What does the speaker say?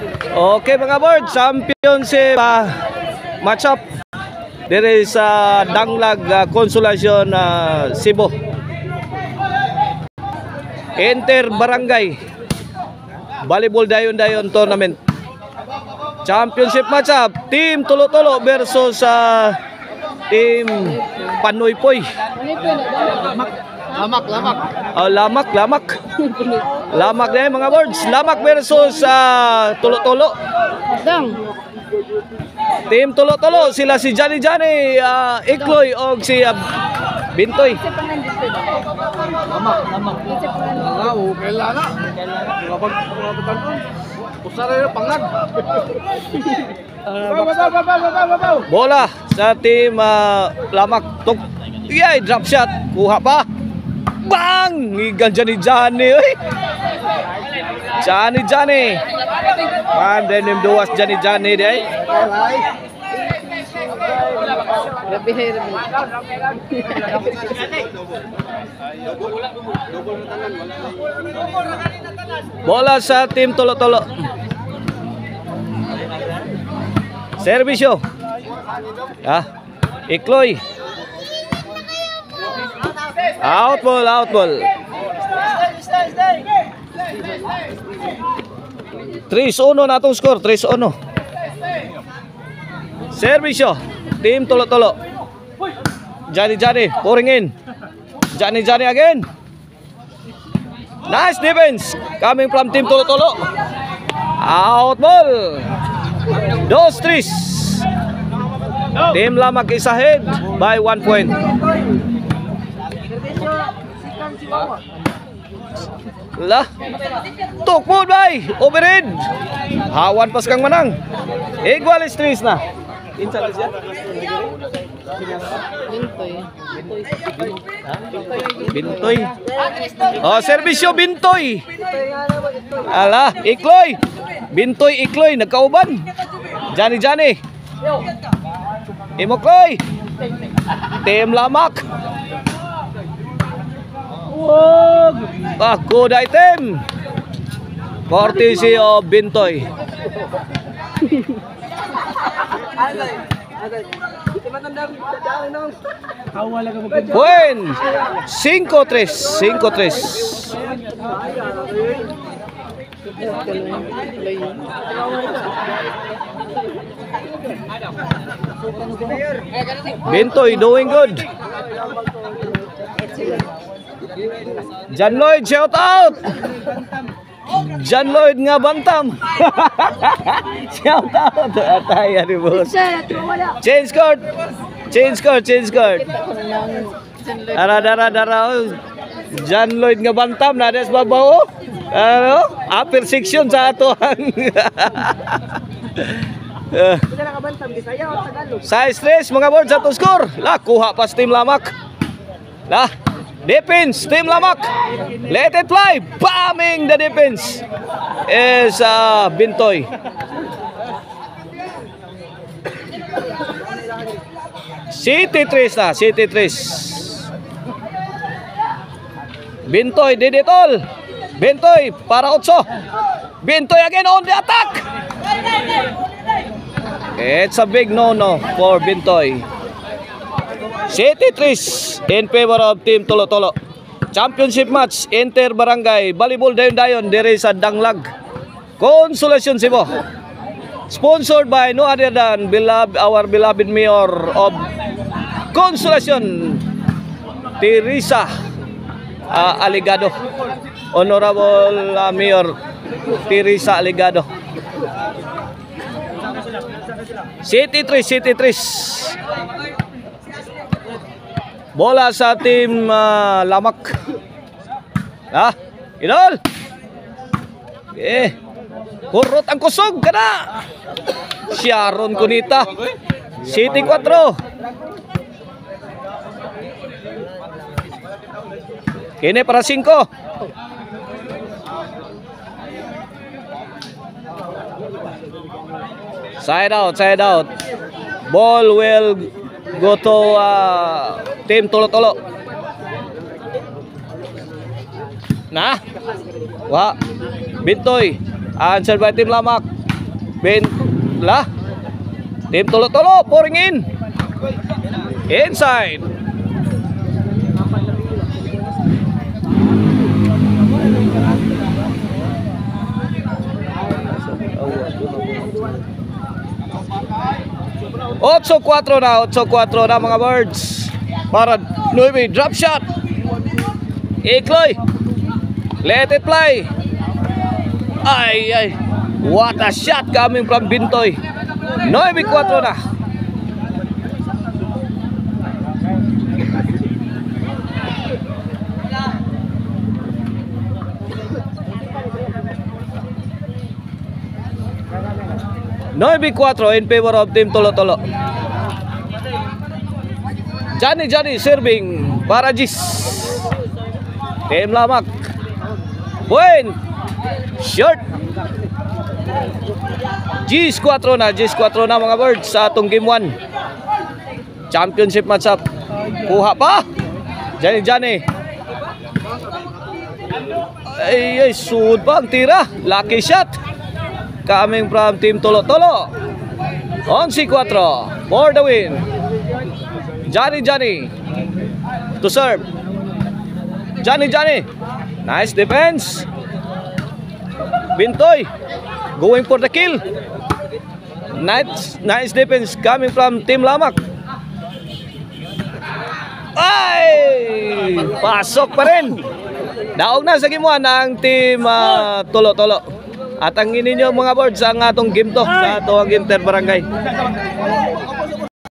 Okay mga board, championship matchup dire sa Danglag Consolacion Cebu. Inter Barangay Volleyball Dayon Tournament. Championship matchup, Team Tulo-Tulo versus Team Panoypoy. Lamak. Lamak na mga boards. Lamak versus Tulo-Tulo. Team Tulo-Tulo, sila si Johnny, Ikloy o si Bintoy. Lamak. Bola sa Team Lamak. Yay, drop shot. Kuha pa. Bang! Igan Johnny. Johnny. Pandai nim duas Johnny deh. Bola sa Team Tulo-Tulo. Servisyo. Ikloy. Out ball. 3-1 na itong score, 3-1. Servisyo, Team Tulo-Tulo. Johnny, pouring in. Johnny again. Nice defense coming from Team Tulo-Tulo. Out ball. 2-3. Team Lamak is ahead by 1 point. Lah, tukmod bay, overhead. Hawan pas kang manang. Igualis 3 na. Insa na siya? Bintoy. Oh, servisyo Bintoy. Ala, Ikloy. Ikloy nagkauban. Johnny. Imokloy. Team Lamak. Good item. Courtesy of Bintoy. Buen. 5-3. Bintoy doing good. John Lloyd, shout out. John Lloyd nga bantam. Shout out. Atay ari boss. Change court. Dara. John Lloyd nga bantam na des babaw. Upper section sa atohan. Size 3 mga board sa to score. Kuha pa Team Lamak. Defense, Team Lamak. Let it fly. Bombing the defense is Bintoy. City 3 na. Bintoy did it all. Bintoy para 8. Bintoy again on the attack. It's a big no-no for Bintoy. City 3 in favor of Team Tulo-Tulo. Championship match, Inter Barangay Volleyball Dayon dire sa Danglag Consolacion Cebu. Sponsored by no other than our beloved Mayor of Consolacion, Teresa Aligado. Honorable Mayor Teresa Aligado. City 3. Bola sa Team Lamak. Idol. Kurot ang kusog kana. Sharon Kunita. City 4. Kini para 5. Side out. Ball will go to Team Tulo-Tulo. Bintoy answered by Team Lamak. Ben la. Team Tolo-Tolo pouring in. Inside. Otso 4 na mga birds. Para 9 drop shot. Ikloy. Let it fly. Ay. What a shot coming from Bintoy. 9-4 na. In favor of Team Tolo-Tolo. Johnny serving para Gis. Team Lamak. Point. Short. Gis 4 na mga birds sa atong game 1. Championship matchup. Kuha pa. Johnny. Ay, suod pa ang tira. Lucky shot. Coming from Team Tolo-Tolo. 11-4 for the win. Johnny to serve. Johnny. Nice defense. Bintoy going for the kill. Nice defense coming from Team Lamak. Ay! Pasok pa rin. Daog na sa game 1 ang Team Tolo-Tolo. At ang ininyo mga boards ang atong game to sa atong Interbarangay.